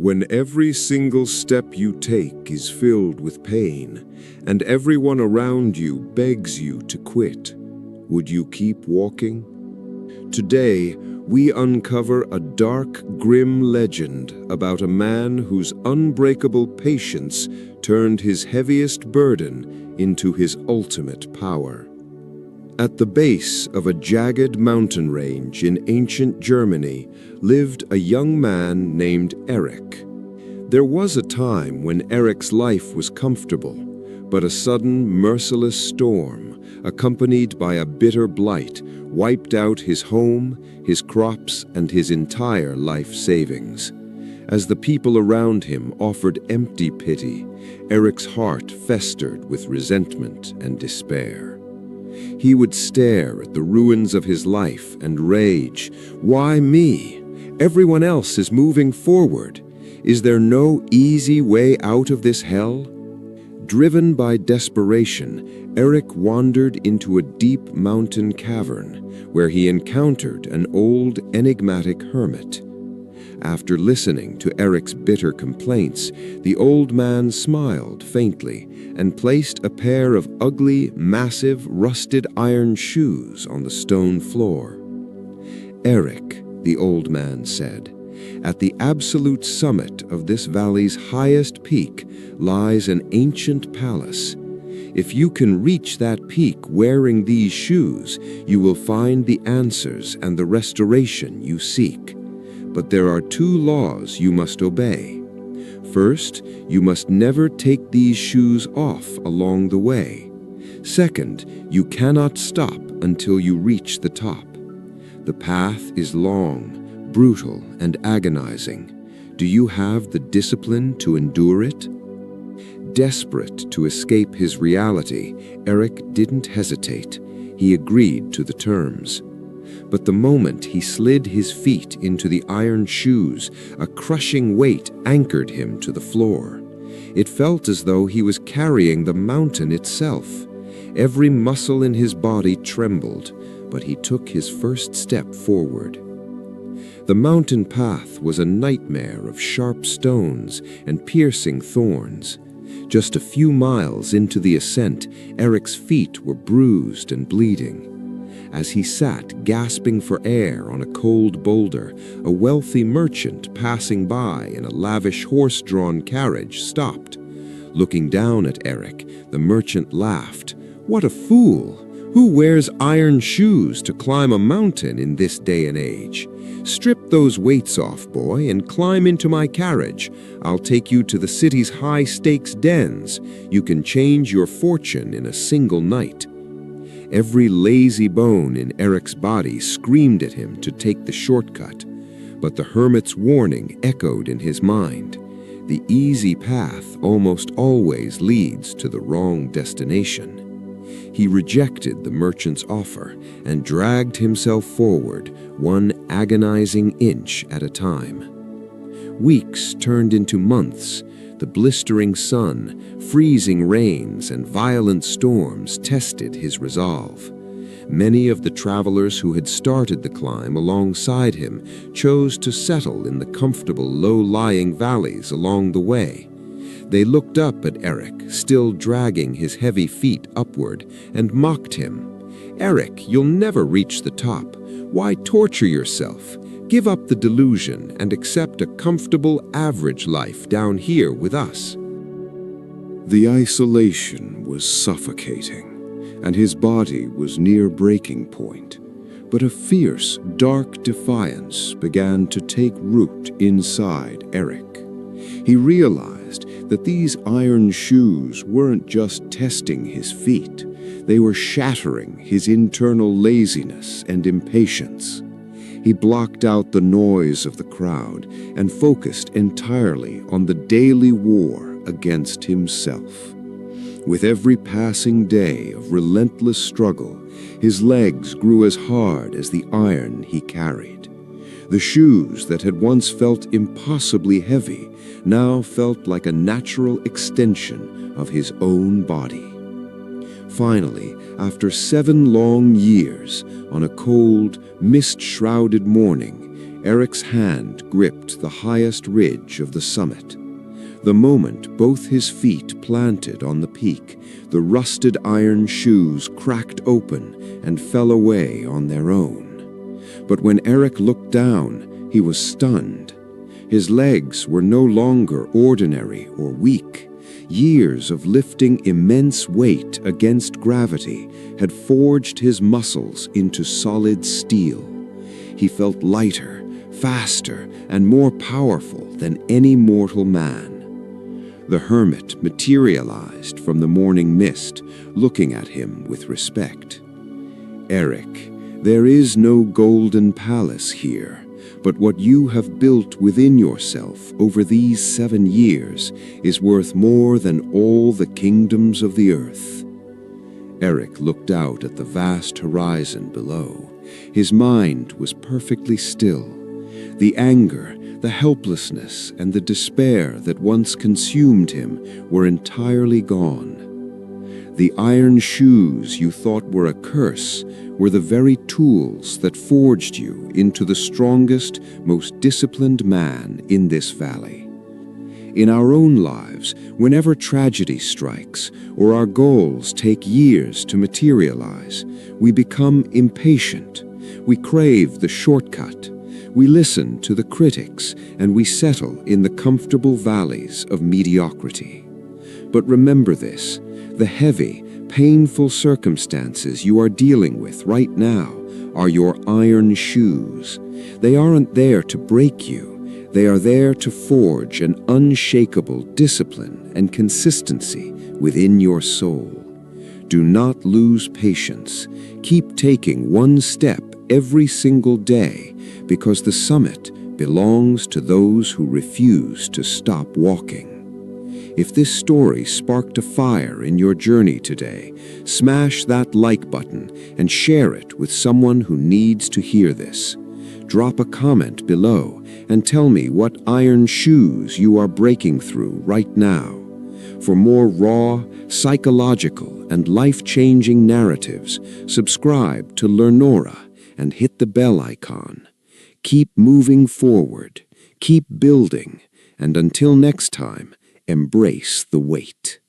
When every single step you take is filled with pain, and everyone around you begs you to quit, would you keep walking? Today, we uncover a dark, grim legend about a man whose unbreakable patience turned his heaviest burden into his ultimate power. At the base of a jagged mountain range in ancient Germany lived a young man named Eric. There was a time when Eric's life was comfortable, but a sudden, merciless storm, accompanied by a bitter blight, wiped out his home, his crops, and his entire life savings. As the people around him offered empty pity, Eric's heart festered with resentment and despair. He would stare at the ruins of his life and rage. Why me? Everyone else is moving forward. Is there no easy way out of this hell? Driven by desperation, Eric wandered into a deep mountain cavern where he encountered an old, enigmatic hermit. After listening to Eric's bitter complaints, the old man smiled faintly and placed a pair of ugly, massive, rusted iron shoes on the stone floor. "Eric," the old man said, "at the absolute summit of this valley's highest peak lies an ancient palace. If you can reach that peak wearing these shoes, you will find the answers and the restoration you seek. But there are two laws you must obey. First, you must never take these shoes off along the way. Second, you cannot stop until you reach the top. The path is long, brutal, and agonizing. Do you have the discipline to endure it?" Desperate to escape his reality, Eric didn't hesitate. He agreed to the terms. But the moment he slid his feet into the iron shoes, a crushing weight anchored him to the floor. It felt as though he was carrying the mountain itself. Every muscle in his body trembled, but he took his first step forward. The mountain path was a nightmare of sharp stones and piercing thorns. Just a few miles into the ascent, Eric's feet were bruised and bleeding. As he sat gasping for air on a cold boulder, a wealthy merchant passing by in a lavish horse-drawn carriage stopped. Looking down at Eric, the merchant laughed. "What a fool! Who wears iron shoes to climb a mountain in this day and age? Strip those weights off, boy, and climb into my carriage. I'll take you to the city's high-stakes dens. You can change your fortune in a single night." Every lazy bone in Eric's body screamed at him to take the shortcut, but the hermit's warning echoed in his mind. The easy path almost always leads to the wrong destination. He rejected the merchant's offer and dragged himself forward, one agonizing inch at a time. Weeks turned into months. The blistering sun, freezing rains, and violent storms tested his resolve. Many of the travelers who had started the climb alongside him chose to settle in the comfortable, low-lying valleys along the way. They looked up at Eric, still dragging his heavy feet upward, and mocked him. "Eric, you'll never reach the top. Why torture yourself? Give up the delusion and accept a comfortable, average life down here with us." The isolation was suffocating, and his body was near breaking point. But a fierce, dark defiance began to take root inside Eric. He realized that these iron shoes weren't just testing his feet, they were shattering his internal laziness and impatience. He blocked out the noise of the crowd and focused entirely on the daily war against himself. With every passing day of relentless struggle, his legs grew as hard as the iron he carried. The shoes that had once felt impossibly heavy now felt like a natural extension of his own body. Finally, after 7 long years, on a cold, mist-shrouded morning, Eric's hand gripped the highest ridge of the summit. The moment both his feet planted on the peak, the rusted iron shoes cracked open and fell away on their own. But when Eric looked down, he was stunned. His legs were no longer ordinary or weak. Years of lifting immense weight against gravity had forged his muscles into solid steel. He felt lighter, faster, and more powerful than any mortal man. The hermit materialized from the morning mist, looking at him with respect. Eric, there is no golden palace here, but what you have built within yourself over these 7 years is worth more than all the kingdoms of the earth. Eric looked out at the vast horizon below. His mind was perfectly still. The anger, the helplessness, and the despair that once consumed him were entirely gone. The iron shoes you thought were a curse were the very tools that forged you into the strongest, most disciplined man in this valley. In our own lives, whenever tragedy strikes or our goals take years to materialize, we become impatient. We crave the shortcut. We listen to the critics, and we settle in the comfortable valleys of mediocrity. But remember this, the heavy, painful circumstances you are dealing with right now are your iron shoes. They aren't there to break you. They are there to forge an unshakable discipline and consistency within your soul. Do not lose patience. Keep taking one step every single day, because the summit belongs to those who refuse to stop walking. If this story sparked a fire in your journey today, smash that like button and share it with someone who needs to hear this. Drop a comment below and tell me what iron shoes you are breaking through right now. For more raw, psychological, and life-changing narratives, subscribe to Learnora and hit the bell icon. Keep moving forward, keep building, and until next time, embrace the wait.